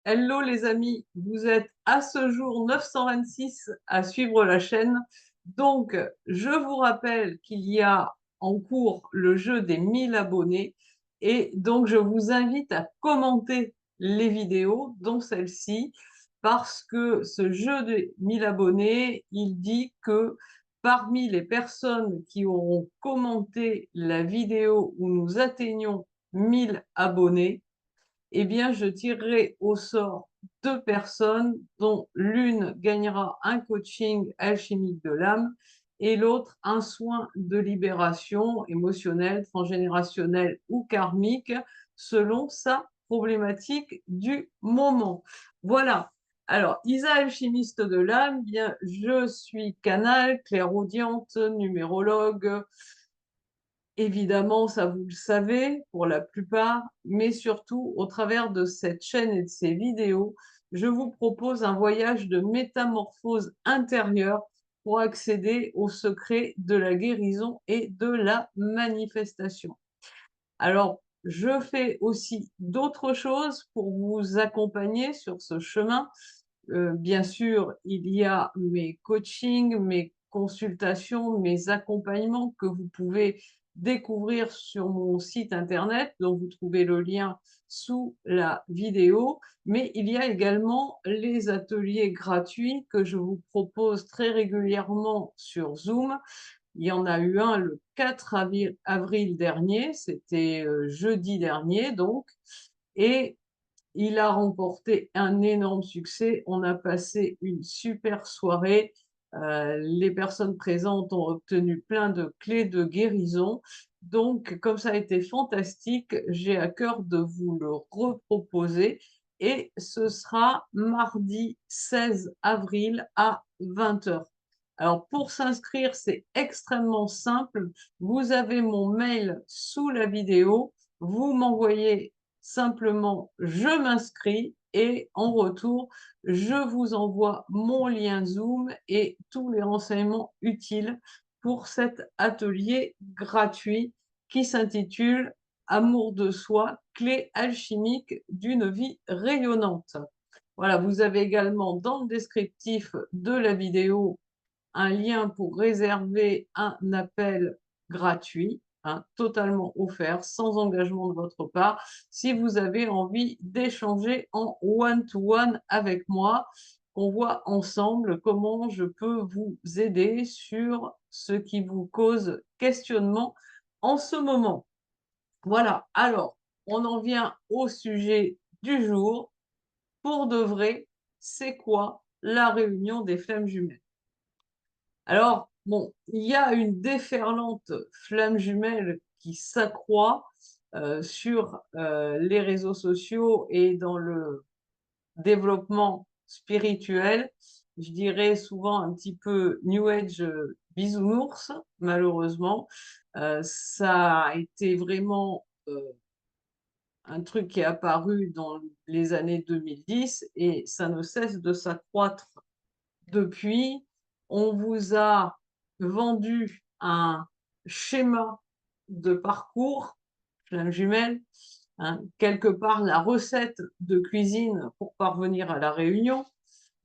Hello les amis, vous êtes à ce jour 926 à suivre la chaîne. Donc, je vous rappelle qu'il y a en cours le jeu des 1000 abonnés et donc je vous invite à commenter les vidéos, dont celle-ci, parce que ce jeu des 1000 abonnés, il dit que parmi les personnes qui auront commenté la vidéo où nous atteignons 1000 abonnés, eh bien, je tirerai au sort deux personnes dont l'une gagnera un coaching alchimique de l'âme et l'autre un soin de libération émotionnelle, transgénérationnelle ou karmique selon sa problématique du moment. Voilà. Alors, Isa, alchimiste de l'âme, bien, je suis canal, clairaudiente, numérologue, évidemment, ça vous le savez pour la plupart, mais surtout au travers de cette chaîne et de ces vidéos, je vous propose un voyage de métamorphose intérieure pour accéder au secret de la guérison et de la manifestation. Alors, je fais aussi d'autres choses pour vous accompagner sur ce chemin. Bien sûr, il y a mes coachings, mes consultations, mes accompagnements que vous pouvez découvrir sur mon site internet, dont vous trouvez le lien sous la vidéo. Mais il y a également les ateliers gratuits que je vous propose très régulièrement sur Zoom. Il y en a eu un le 4 avril dernier, c'était jeudi dernier donc, et il a remporté un énorme succès. On a passé une super soirée. Les personnes présentes ont obtenu plein de clés de guérison. Donc, comme ça a été fantastique, j'ai à cœur de vous le reproposer. Et ce sera mardi 16 avril à 20 heures. Alors, pour s'inscrire, c'est extrêmement simple. Vous avez mon mail sous la vidéo. Vous m'envoyez simplement je m'inscris et en retour, je vous envoie mon lien Zoom et tous les renseignements utiles pour cet atelier gratuit qui s'intitule Amour de soi, clé alchimique d'une vie rayonnante. Voilà, vous avez également dans le descriptif de la vidéo un lien pour réserver un appel gratuit, hein, totalement offert, sans engagement de votre part, si vous avez envie d'échanger en one-to-one avec moi, qu'on voit ensemble comment je peux vous aider sur ce qui vous cause questionnement en ce moment. Voilà, alors, on en vient au sujet du jour. Pour de vrai, c'est quoi la réunion des flammes jumelles? Alors, bon, il y a une déferlante flamme jumelle qui s'accroît sur les réseaux sociaux et dans le développement spirituel. Je dirais souvent un petit peu New Age bisounours, malheureusement. Ça a été vraiment un truc qui est apparu dans les années 2010 et ça ne cesse de s'accroître depuis. On vous a vendu un schéma de parcours, flamme jumelle, hein, quelque part la recette de cuisine pour parvenir à la réunion.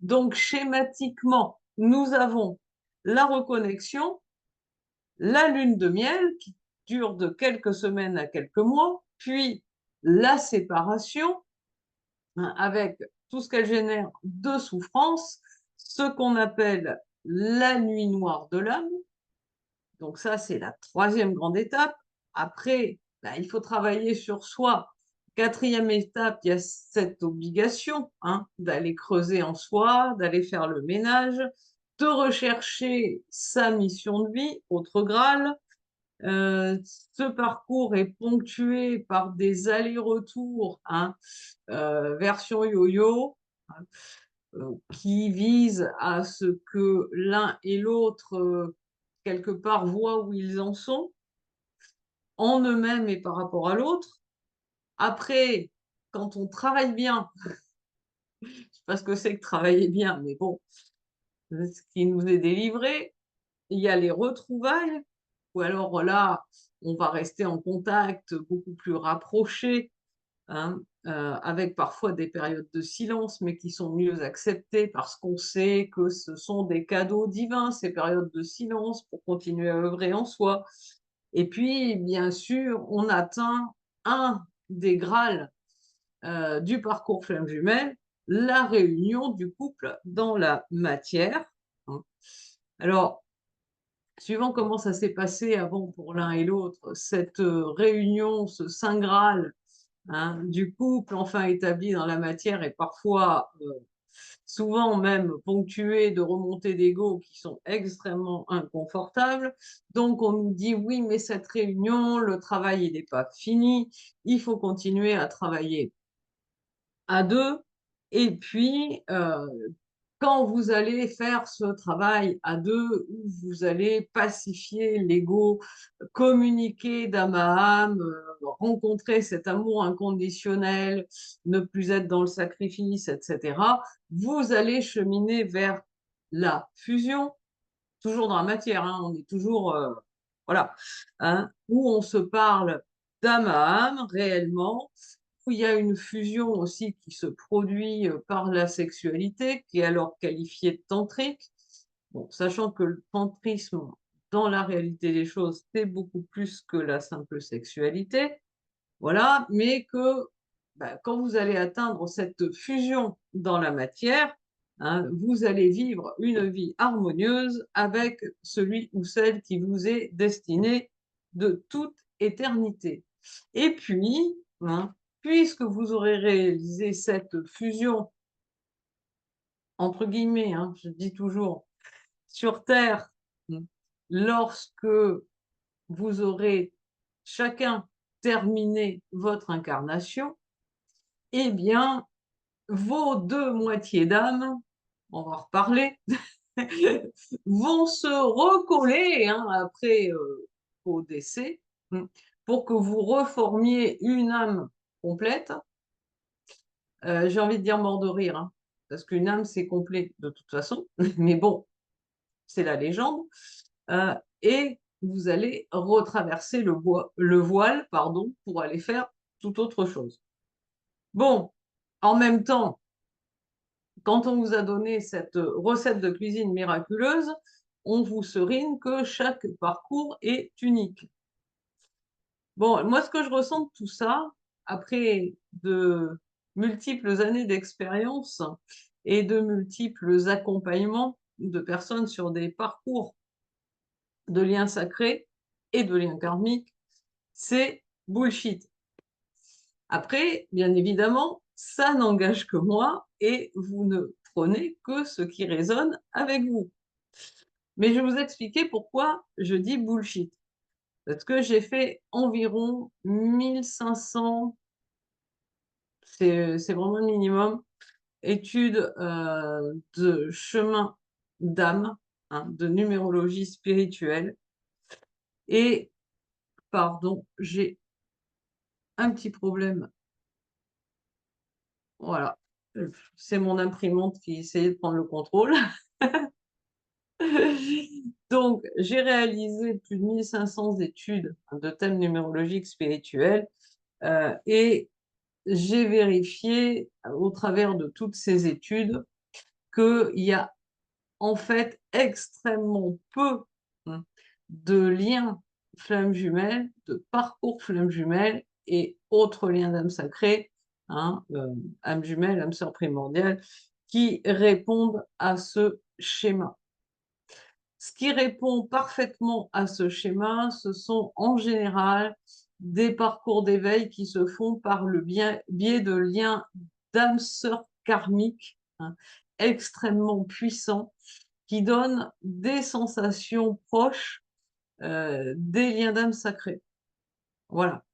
Donc, schématiquement, nous avons la reconnexion, la lune de miel qui dure de quelques semaines à quelques mois, puis la séparation, hein, avec tout ce qu'elle génère de souffrance, ce qu'on appelle la nuit noire de l'âme. Donc ça, c'est la troisième grande étape. Après, bah, il faut travailler sur soi. Quatrième étape, il y a cette obligation, hein, d'aller creuser en soi, d'aller faire le ménage, de rechercher sa mission de vie, autre Graal. Ce parcours est ponctué par des allers-retours, hein, version yo-yo, hein, qui vise à ce que l'un et l'autre, quelque part, voient où ils en sont, en eux-mêmes et par rapport à l'autre. Après, quand on travaille bien, je sais pas ce que c'est que travailler bien, mais bon, ce qui nous est délivré, il y a les retrouvailles, ou alors là, on va rester en contact beaucoup plus rapproché, hein. avec parfois des périodes de silence, mais qui sont mieux acceptées parce qu'on sait que ce sont des cadeaux divins, ces périodes de silence, pour continuer à œuvrer en soi. Et puis, bien sûr, on atteint un des grâles du parcours flamme jumelle, la réunion du couple dans la matière, hein. Alors, suivant comment ça s'est passé avant pour l'un et l'autre, cette réunion, ce saint graal, hein, du couple enfin établi dans la matière est parfois, souvent même ponctué de remontées d'ego qui sont extrêmement inconfortables. Donc on nous dit: «Oui, mais cette réunion, le travail il n'est pas fini, il faut continuer à travailler à 2 et puis, quand vous allez faire ce travail à 2 où vous allez pacifier l'ego, communiquer d'âme à âme, rencontrer cet amour inconditionnel, ne plus être dans le sacrifice et cetera, vous allez cheminer vers la fusion, toujours dans la matière, hein, on est toujours, voilà, hein, où on se parle d'âme à âme réellement, où il y a une fusion aussi qui se produit, par la sexualité, qui est alors qualifiée de tantrique. Bon, sachant que le tantrisme, dans la réalité des choses, c'est beaucoup plus que la simple sexualité, voilà, mais que, bah, quand vous allez atteindre cette fusion dans la matière, hein, vous allez vivre une vie harmonieuse avec celui ou celle qui vous est destiné de toute éternité. Et puis, hein, puisque vous aurez réalisé cette «fusion» entre guillemets, hein, je dis toujours, sur terre, mmh, lorsque vous aurez chacun terminé votre incarnation, eh bien, vos 2 moitiés d'âme, on va en reparler, vont se recoller, hein, après, vos décès, pour que vous reformiez une âme complète. J'ai envie de dire mort de rire, hein, parce qu'une âme, c'est complet de toute façon, mais bon, c'est la légende, et vous allez retraverser le voile, pardon, pour aller faire toute autre chose. Bon, en même temps, quand on vous a donné cette recette de cuisine miraculeuse, on vous serine que chaque parcours est unique. Bon, moi, ce que je ressens de tout ça, après de multiples années d'expérience et de multiples accompagnements de personnes sur des parcours de liens sacrés et de liens karmiques, c'est bullshit. Après, bien évidemment, ça n'engage que moi et vous ne prenez que ce qui résonne avec vous. Mais je vais vous expliquer pourquoi je dis bullshit. Parce que j'ai fait environ 1500, c'est vraiment le minimum, études, de chemin d'âme, hein, de numérologie spirituelle et pardon, j'ai un petit problème. Voilà, c'est mon imprimante qui essayait de prendre le contrôle. Donc, j'ai réalisé plus de 1500 études de thèmes numérologiques spirituels, et j'ai vérifié, au travers de toutes ces études, qu'il y a en fait extrêmement peu, mmh, de liens flammes jumelles, de parcours flammes jumelles et autres liens d'âme sacrée, hein, âme jumelle, âme sœur primordiale, qui répondent à ce schéma. Ce qui répond parfaitement à ce schéma, ce sont en général des parcours d'éveil qui se font par le biais de liens d'âmes sœurs karmiques, hein, extrêmement puissants, qui donnent des sensations proches, des liens d'âme sacrés. Voilà.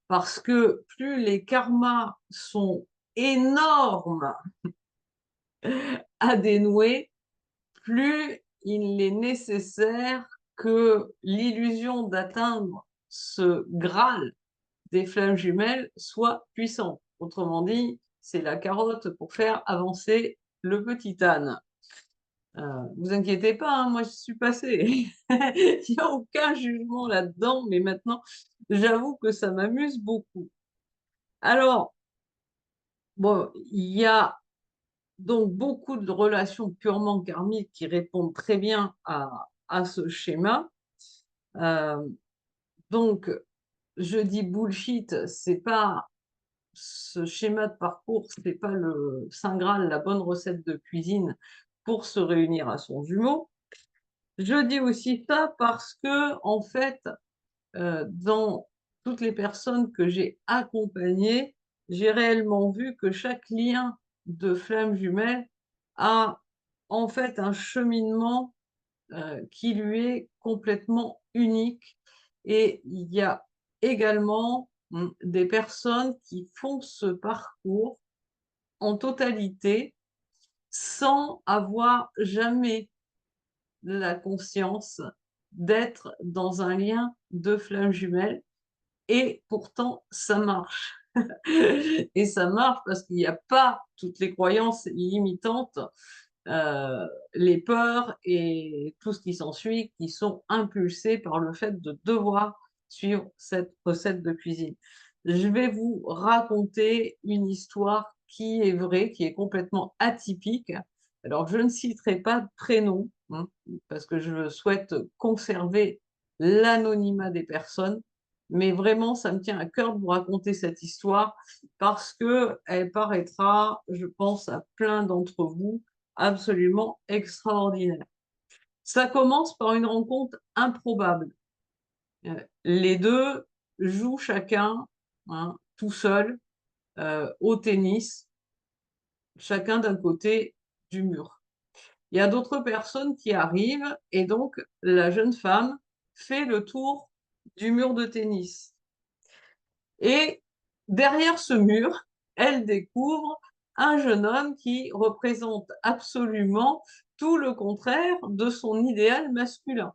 Parce que plus les karmas sont énormes à dénouer, plus il est nécessaire que l'illusion d'atteindre ce Graal des flammes jumelles soit puissante. Autrement dit, c'est la carotte pour faire avancer le petit âne. Vous inquiétez pas, hein, moi je suis passée. Il y a aucun jugement là-dedans, mais maintenant, j'avoue que ça m'amuse beaucoup. Alors, Bon, il y a donc beaucoup de relations purement karmiques qui répondent très bien à ce schéma. Donc, je dis bullshit, c'est pas ce schéma de parcours, c'est pas le saint graal, la bonne recette de cuisine pour se réunir à son jumeau. Je dis aussi ça parce que, en fait, dans toutes les personnes que j'ai accompagnées, j'ai réellement vu que chaque lien de flamme jumelle a en fait un cheminement qui lui est complètement unique. Et il y a également des personnes qui font ce parcours en totalité sans avoir jamais la conscience d'être dans un lien de flamme jumelle. Et pourtant, ça marche. Et ça marche parce qu'il n'y a pas toutes les croyances limitantes, les peurs et tout ce qui s'ensuit qui sont impulsées par le fait de devoir suivre cette recette de cuisine. Je vais vous raconter une histoire qui est vraie, qui est complètement atypique. Alors, je ne citerai pas de prénom, hein, parce que je souhaite conserver l'anonymat des personnes, mais vraiment, ça me tient à cœur de vous raconter cette histoire parce qu'elle paraîtra, je pense, à plein d'entre vous absolument extraordinaire. Ça commence par une rencontre improbable. Les deux jouent chacun, hein, tout seul, au tennis, chacun d'un côté du mur. Il y a d'autres personnes qui arrivent et donc la jeune femme fait le tour du mur de tennis. Et derrière ce mur, elle découvre un jeune homme qui représente absolument tout le contraire de son idéal masculin.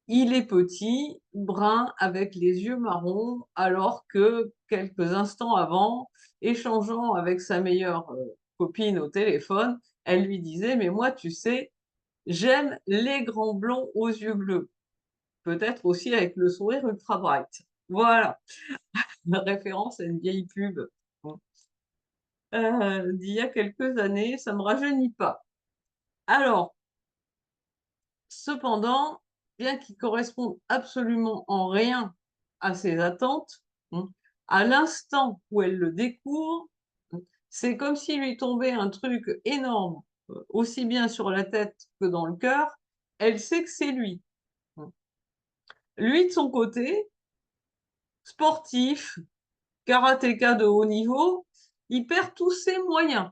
Il est petit, brun, avec les yeux marrons, alors que quelques instants avant, échangeant avec sa meilleure copine au téléphone, elle lui disait: «Mais moi, tu sais, j'aime les grands blonds aux yeux bleus». Peut-être aussi avec le sourire ultra bright. Voilà, la référence à une vieille pub, bon, d'il y a quelques années, ça me rajeunit pas. Alors, cependant, bien qu'il corresponde absolument en rien à ses attentes, mmh, à l'instant où elle le découvre, c'est comme s'il lui tombait un truc énorme, aussi bien sur la tête que dans le cœur. Elle sait que c'est lui. Mmh. Lui, de son côté, sportif, karatéka de haut niveau, il perd tous ses moyens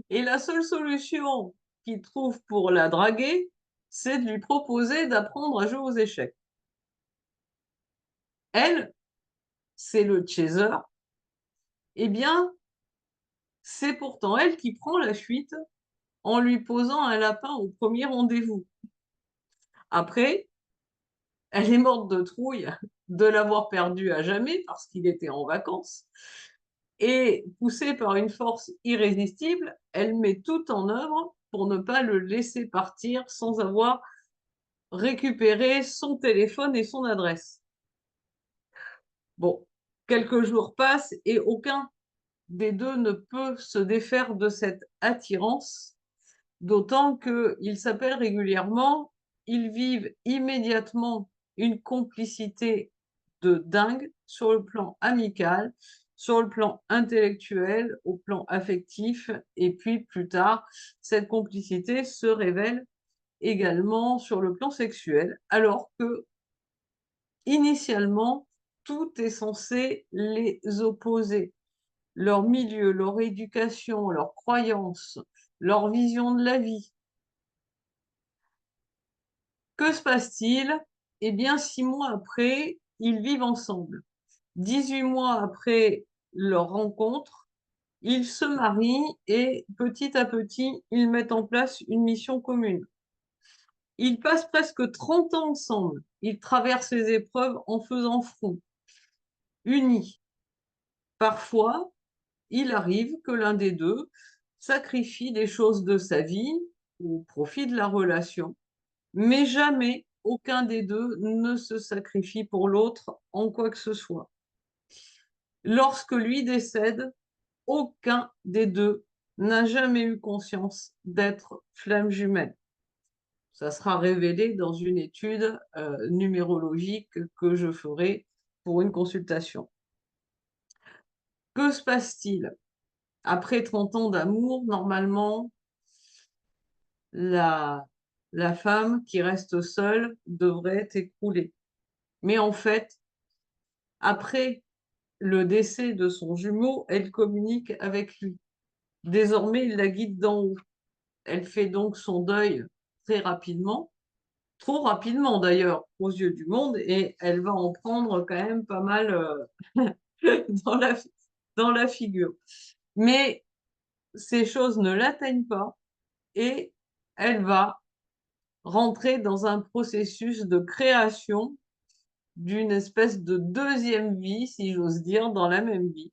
et la seule solution qu'il trouve pour la draguer, c'est de lui proposer d'apprendre à jouer aux échecs. Elle, c'est le chaser, eh bien, c'est pourtant elle qui prend la fuite en lui posant un lapin au premier rendez-vous. Après, elle est morte de trouille de l'avoir perdu à jamais parce qu'il était en vacances et poussée par une force irrésistible, elle met tout en œuvre pour ne pas le laisser partir sans avoir récupéré son téléphone et son adresse. Bon, quelques jours passent et aucun des deux ne peut se défaire de cette attirance, d'autant qu'ils s'appellent régulièrement, ils vivent immédiatement une complicité de dingue sur le plan amical, sur le plan intellectuel, au plan affectif, et puis plus tard, cette complicité se révèle également sur le plan sexuel, alors que initialement, tout est censé les opposer. Leur milieu, leur éducation, leurs croyances, leur vision de la vie. Que se passe-t-il? Eh bien, 6 mois après, ils vivent ensemble. 18 mois après leur rencontre, ils se marient et petit à petit, ils mettent en place une mission commune. Ils passent presque 30 ans ensemble. Ils traversent les épreuves en faisant front, unis. Parfois, il arrive que l'un des deux sacrifie des choses de sa vie au profit de la relation, mais jamais aucun des deux ne se sacrifie pour l'autre en quoi que ce soit. lorsque lui décède, aucun des deux n'a jamais eu conscience d'être flamme jumelle. Ça sera révélé dans une étude numérologique que je ferai pour une consultation. Que se passe-t-il? Après 30 ans d'amour, normalement, la femme qui reste seule devrait écrouler. Mais en fait, après le décès de son jumeau, elle communique avec lui. Désormais, il la guide d'en haut. Elle fait donc son deuil très rapidement, trop rapidement d'ailleurs aux yeux du monde, et elle va en prendre quand même pas mal dans la figure. Mais ces choses ne l'atteignent pas et elle va rentrer dans un processus de création d'une espèce de deuxième vie, si j'ose dire, dans la même vie,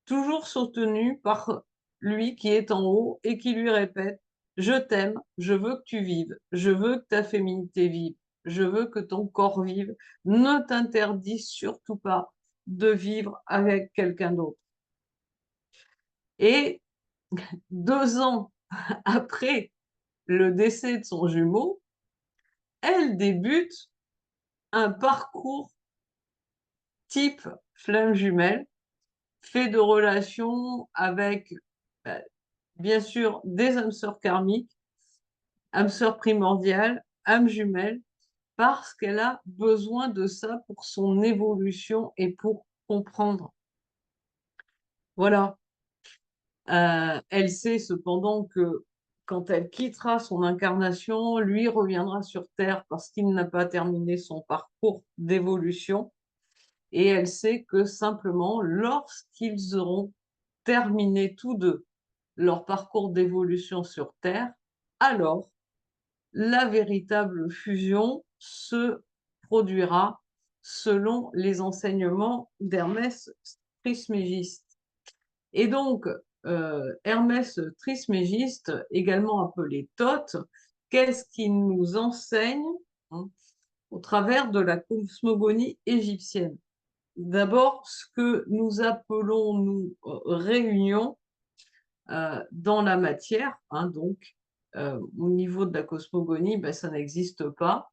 toujours soutenue par lui qui est en haut et qui lui répète: je t'aime, je veux que tu vives, je veux que ta féminité vive, je veux que ton corps vive, ne t'interdis surtout pas de vivre avec quelqu'un d'autre. Et 2 ans après le décès de son jumeau, elle débute un parcours type flamme jumelle, fait de relations avec, bah, bien sûr, des âmes sœurs karmiques, âme sœur primordiale, âme jumelle, parce qu'elle a besoin de ça pour son évolution et pour comprendre. Voilà. Elle sait cependant que quand elle quittera son incarnation, lui reviendra sur Terre parce qu'il n'a pas terminé son parcours d'évolution. Et elle sait que simplement, lorsqu'ils auront terminé tous deux leur parcours d'évolution sur Terre, alors la véritable fusion se produira selon les enseignements d'Hermès Trismégiste. Et donc, Hermès Trismégiste, également appelé Thoth, qu'est-ce qu'il nous enseigne, hein, au travers de la cosmogonie égyptienne? D'abord, ce que nous appelons, nous, réunion dans la matière, hein, donc au niveau de la cosmogonie, ben, ça n'existe pas.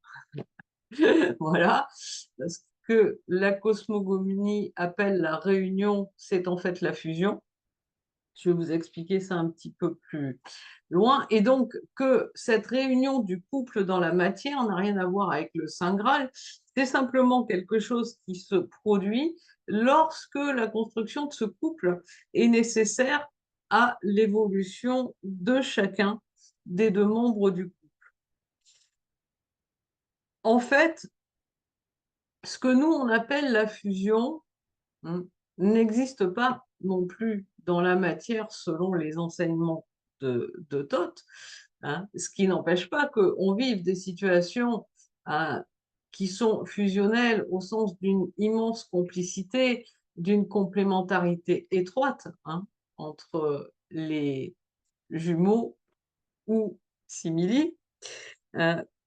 Voilà, parce que la cosmogonie appelle la réunion, c'est en fait la fusion. Je vais vous expliquer ça un petit peu plus loin. Et donc, que cette réunion du couple dans la matière n'a rien à voir avec le Saint Graal, c'est simplement quelque chose qui se produit lorsque la construction de ce couple est nécessaire à l'évolution de chacun des deux membres du couple. En fait, ce que nous, on appelle la fusion, n'existe pas non plus dans la matière selon les enseignements de Thoth, hein, ce qui n'empêche pas qu'on vive des situations qui sont fusionnelles au sens d'une immense complicité, d'une complémentarité étroite, hein, entre les jumeaux ou simili,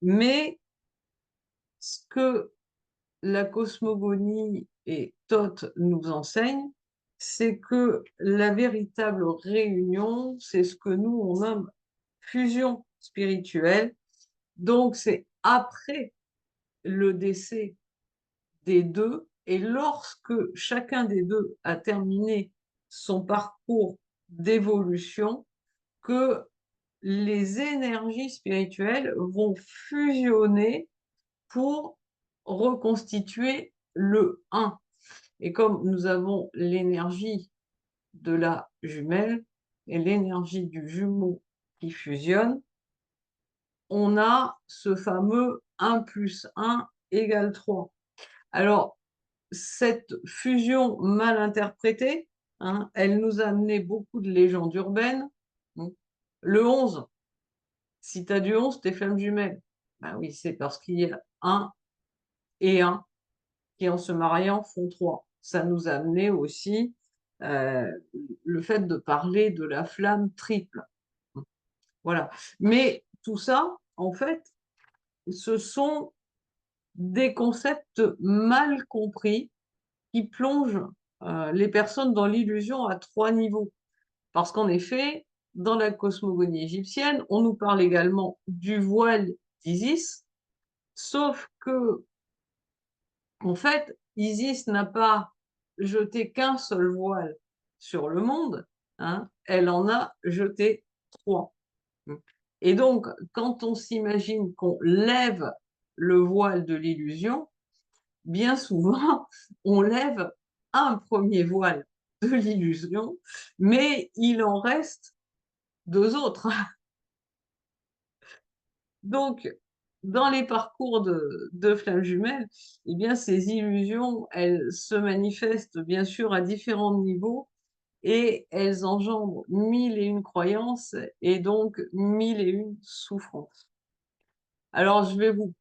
mais ce que la cosmogonie et Thoth nous enseignent, c'est que la véritable réunion, c'est ce que nous, on nomme fusion spirituelle. Donc, c'est après le décès des deux, et lorsque chacun des deux a terminé son parcours d'évolution, que les énergies spirituelles vont fusionner pour reconstituer le un. Et comme nous avons l'énergie de la jumelle et l'énergie du jumeau qui fusionnent, on a ce fameux 1 plus 1 égale 3. Alors, cette fusion mal interprétée, hein, elle nous a amené beaucoup de légendes urbaines. Le 11, si tu as du 11, t'es flamme jumelle. Ben oui, c'est parce qu'il y a 1 et 1 qui, en se mariant, font 3. Ça nous a amené aussi le fait de parler de la flamme triple. Voilà. Mais tout ça, en fait, ce sont des concepts mal compris qui plongent les personnes dans l'illusion à 3 niveaux. Parce qu'en effet, dans la cosmogonie égyptienne, on nous parle également du voile d'Isis, sauf que, en fait, Isis n'a pas jeté qu'un seul voile sur le monde, hein, elle en a jeté 3. Et donc, quand on s'imagine qu'on lève le voile de l'illusion, bien souvent, on lève un premier voile de l'illusion, mais il en reste 2 autres. Donc, dans les parcours de flammes jumelles, eh bien, ces illusions, elles se manifestent bien sûr à différents niveaux et elles engendrent 1001 croyances et donc 1001 souffrances. Alors, je vais vous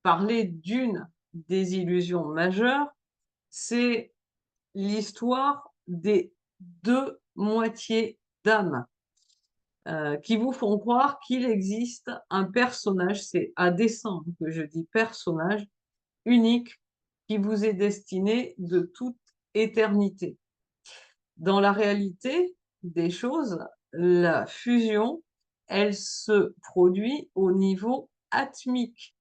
parler d'une des illusions majeures, c'est l'histoire des 2 moitiés d'âme, qui vous font croire qu'il existe un personnage, c'est à dessein que je dis personnage, unique, qui vous est destiné de toute éternité. Dans la réalité des choses, la fusion, elle se produit au niveau atmique.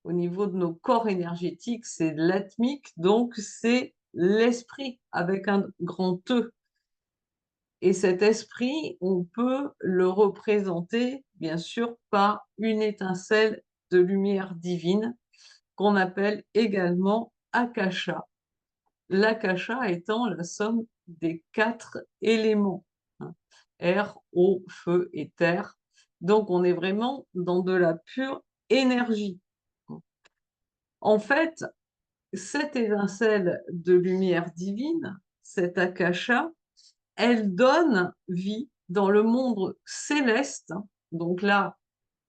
Au niveau de nos corps énergétiques, c'est l'atmique, donc c'est l'esprit avec un grand E. Et cet esprit, on peut le représenter, bien sûr, par une étincelle de lumière divine qu'on appelle également Akasha. L'Akasha étant la somme des 4 éléments, hein, air, eau, feu et terre. Donc, on est vraiment dans de la pure énergie. En fait, cette étincelle de lumière divine, cette Akasha, elle donne vie dans le monde céleste. Donc là,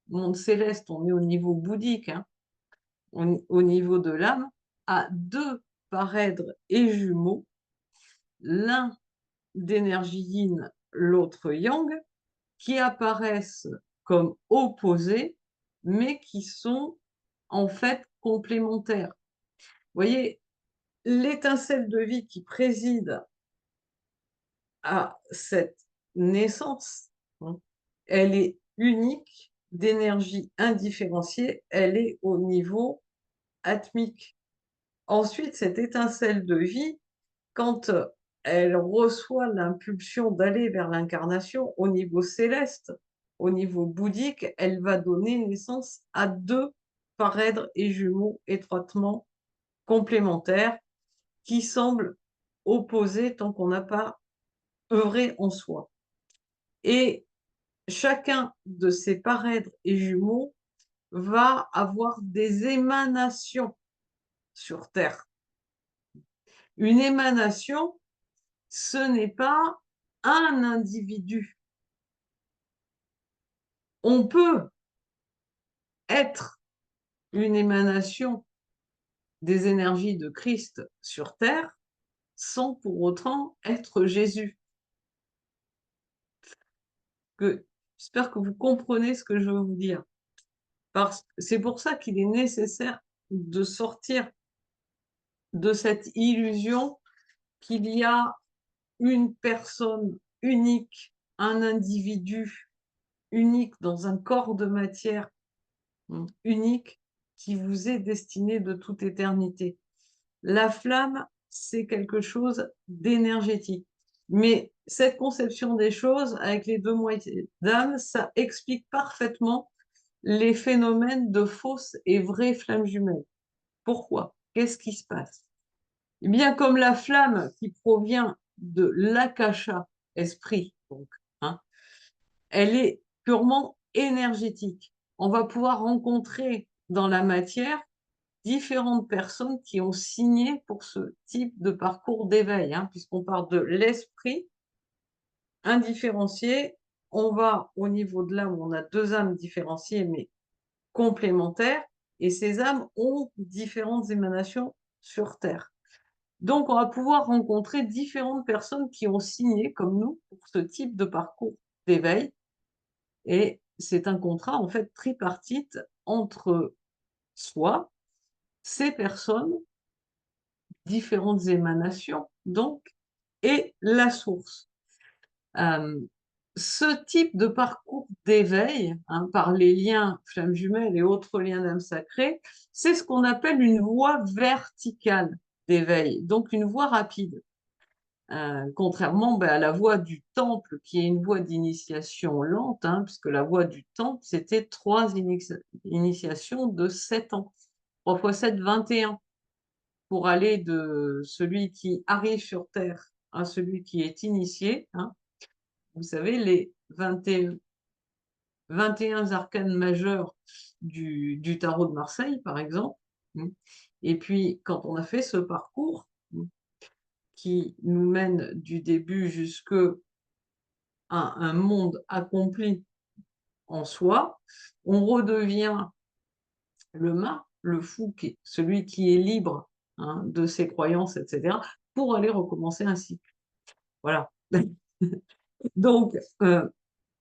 monde céleste, on est au niveau bouddhique, hein, au niveau de l'âme, à 2 parèdres et jumeaux, l'un d'énergie yin, l'autre yang, qui apparaissent comme opposés, mais qui sont en fait complémentaires. Vous voyez, l'étincelle de vie qui préside à cette naissance, hein, elle est unique, d'énergie indifférenciée, elle est au niveau atmique. Ensuite, cette étincelle de vie, quand elle reçoit l'impulsion d'aller vers l'incarnation au niveau céleste, au niveau bouddhique, elle va donner naissance à 2 parèdres et jumeaux étroitement complémentaires qui semblent opposés tant qu'on n'a pas œuvré en soi. Et chacun de ces parèdres et jumeaux va avoir des émanations sur Terre. Une émanation, ce n'est pas un individu. On peut être une émanation des énergies de Christ sur Terre sans pour autant être Jésus. J'espère que vous comprenez ce que je veux vous dire. C'est pour ça qu'il est nécessaire de sortir de cette illusion qu'il y a une personne unique, un individu unique dans un corps de matière unique qui vous est destiné de toute éternité. La flamme, c'est quelque chose d'énergétique. Mais cette conception des choses avec les 2 moitiés d'âme, ça explique parfaitement les phénomènes de fausses et vraies flammes jumelles. Pourquoi? Qu'est-ce qui se passe? Eh bien, comme la flamme qui provient de l'akasha, esprit, donc, hein, elle est purement énergétique. On va pouvoir rencontrer dans la matière différentes personnes qui ont signé pour ce type de parcours d'éveil, hein, puisqu'on parle de l'esprit indifférencié. On va au niveau de l'âme, on a 2 âmes différenciées mais complémentaires, et ces âmes ont différentes émanations sur Terre. Donc, on va pouvoir rencontrer différentes personnes qui ont signé, comme nous, pour ce type de parcours d'éveil. Et c'est un contrat, en fait, tripartite entre soi, ces personnes, différentes émanations, donc, et la source. Euh, Ce type de parcours d'éveil, hein, par les liens flammes jumelles et autres liens d'âme sacrée, c'est ce qu'on appelle une voie verticale d'éveil, donc une voie rapide. Contrairement à la voie du temple, qui est une voie d'initiation lente, hein, puisque la voie du temple, c'était 3 initiations de 7 ans. 3 fois 7, 21, pour aller de celui qui arrive sur Terre à celui qui est initié, hein. Vous savez, les 21 arcanes majeurs du tarot de Marseille, par exemple. Et puis, quand on a fait ce parcours qui nous mène du début jusqu'à un monde accompli en soi, on redevient le mât, le fou, celui qui est libre, hein, de ses croyances, etc., pour aller recommencer un cycle. Voilà. Donc,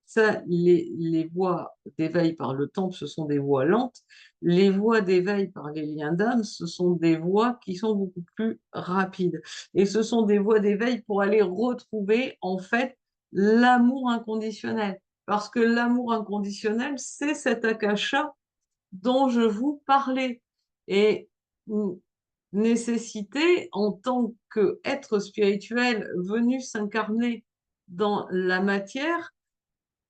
ça, les voies d'éveil par le temple, ce sont des voies lentes. Les voies d'éveil par les liens d'âme, ce sont des voies qui sont beaucoup plus rapides. Et ce sont des voies d'éveil pour aller retrouver, en fait, l'amour inconditionnel. Parce que l'amour inconditionnel, c'est cet akasha dont je vous parlais. Et nécessité, en tant qu'être spirituel venu s'incarner dans la matière,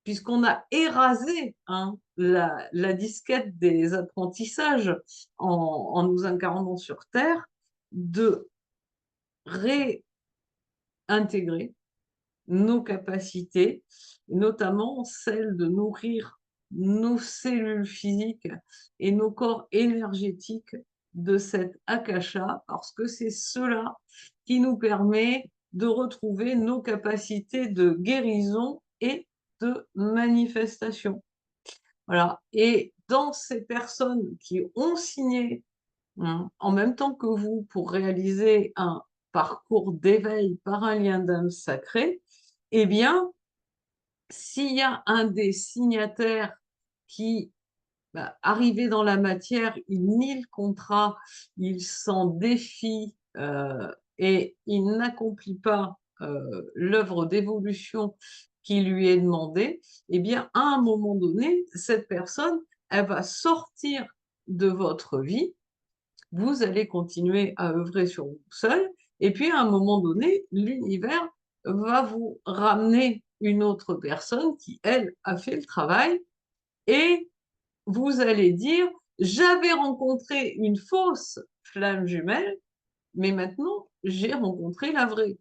puisqu'on a érasé, hein, la disquette des apprentissages en nous incarnant sur Terre, de réintégrer nos capacités, notamment celle de nourrir nos cellules physiques et nos corps énergétiques de cet akasha, parce que c'est cela qui nous permet de retrouver nos capacités de guérison et de manifestation. Voilà. Et dans ces personnes qui ont signé, hein, en même temps que vous, pour réaliser un parcours d'éveil par un lien d'âme sacré, eh bien, s'il y a un des signataires qui, arrivé dans la matière, il nie le contrat, il s'en défie, et il n'accomplit pas l'œuvre d'évolution qui lui est demandée, eh bien, à un moment donné, cette personne, elle va sortir de votre vie, vous allez continuer à œuvrer sur vous seul, et puis à un moment donné, l'univers va vous ramener une autre personne qui, elle, a fait le travail, et vous allez dire, j'avais rencontré une fausse flamme jumelle, mais maintenant, j'ai rencontré la vraie.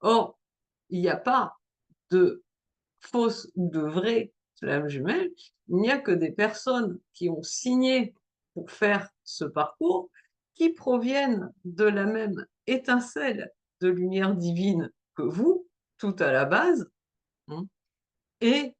Or, il n'y a pas de fausse ou de vraie flamme jumelle, il n'y a que des personnes qui ont signé pour faire ce parcours, qui proviennent de la même étincelle de lumière divine que vous, tout à la base, hein, et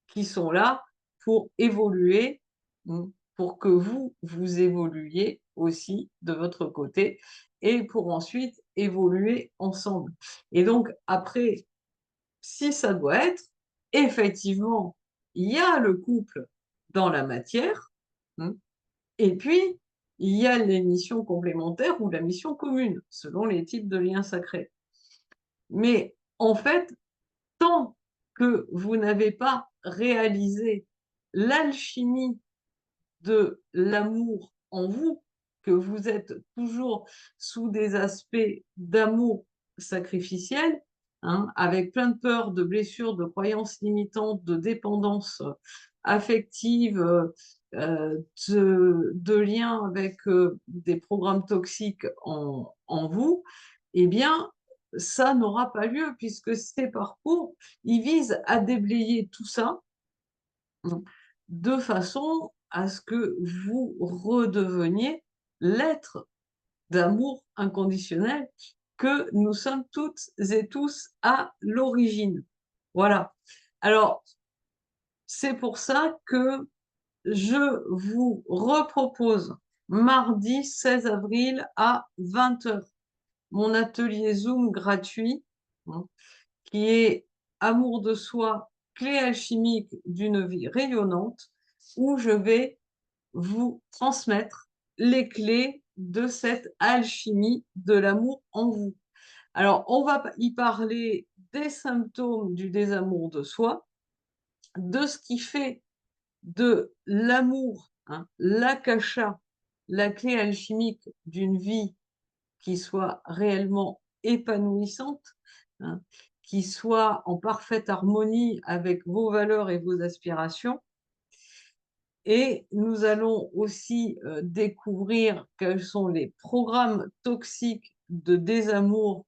qui sont là pour évoluer, hein, pour que vous, vous évoluiez aussi de votre côté, et pour ensuite évoluer ensemble. Et donc, après, si ça doit être, effectivement, il y a le couple dans la matière, hein, et puis il y a les missions complémentaires ou la mission commune, selon les types de liens sacrés. Mais en fait, tant que vous n'avez pas réalisé l'alchimie de l'amour en vous, que vous êtes toujours sous des aspects d'amour sacrificiel, hein, avec plein de peurs, de blessures, de croyances limitantes, de dépendance affective, de liens avec des programmes toxiques en vous, eh bien, ça n'aura pas lieu, puisque ces parcours, ils visent à déblayer tout ça, de façon à ce que vous redeveniez l'être d'amour inconditionnel que nous sommes toutes et tous à l'origine. Voilà. Alors, c'est pour ça que je vous repropose mardi 16 avril à 20 h mon atelier Zoom gratuit, hein, qui est Amour de soi, clé alchimique d'une vie rayonnante, où je vais vous transmettre les clés de cette alchimie de l'amour en vous. Alors, on va y parler des symptômes du désamour de soi, de ce qui fait de l'amour, hein, l'akasha, la clé alchimique d'une vie qui soit réellement épanouissante, hein, qui soit en parfaite harmonie avec vos valeurs et vos aspirations. Et nous allons aussi découvrir quels sont les programmes toxiques de désamour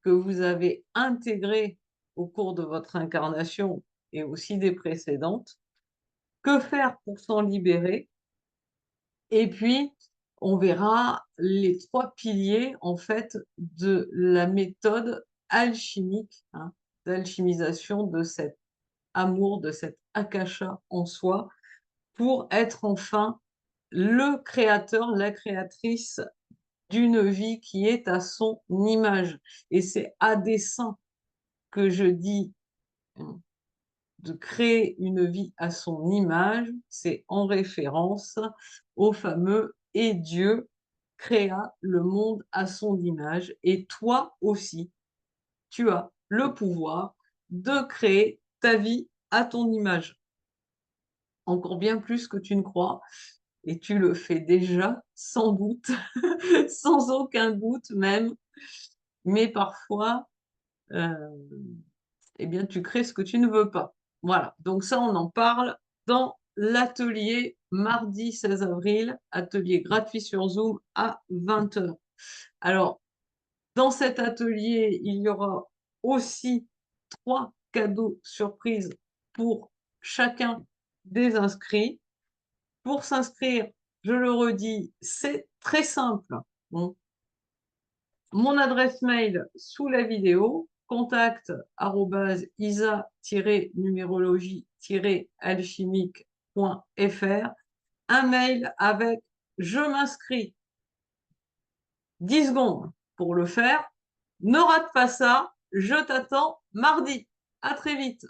que vous avez intégrés au cours de votre incarnation et aussi des précédentes. Que faire pour s'en libérer? Et puis, on verra les 3 piliers, en fait, de la méthode alchimique, hein, d'alchimisation de cet amour, de cet akasha en soi, pour être enfin le créateur, la créatrice d'une vie qui est à son image. Et c'est à dessein que je dis, hein, de créer une vie à son image, c'est en référence au fameux «Et Dieu créa le monde à son image» et toi aussi, tu as le pouvoir de créer ta vie à ton image. Encore bien plus que tu ne crois et tu le fais déjà sans doute, sans aucun doute même, mais parfois, heu eh bien, tu crées ce que tu ne veux pas. Voilà, donc ça, on en parle dans l'atelier mardi 16 avril, atelier gratuit sur Zoom à 20 h. Alors, dans cet atelier, il y aura aussi 3 cadeaux surprises pour chacun des inscrits. Pour s'inscrire, je le redis, c'est très simple. Bon, mon adresse mail sous la vidéo, contact isa-numérologie-alchimique.fr, un mail avec je m'inscris, 10 secondes pour le faire. Ne rate pas ça, je t'attends mardi. À très vite.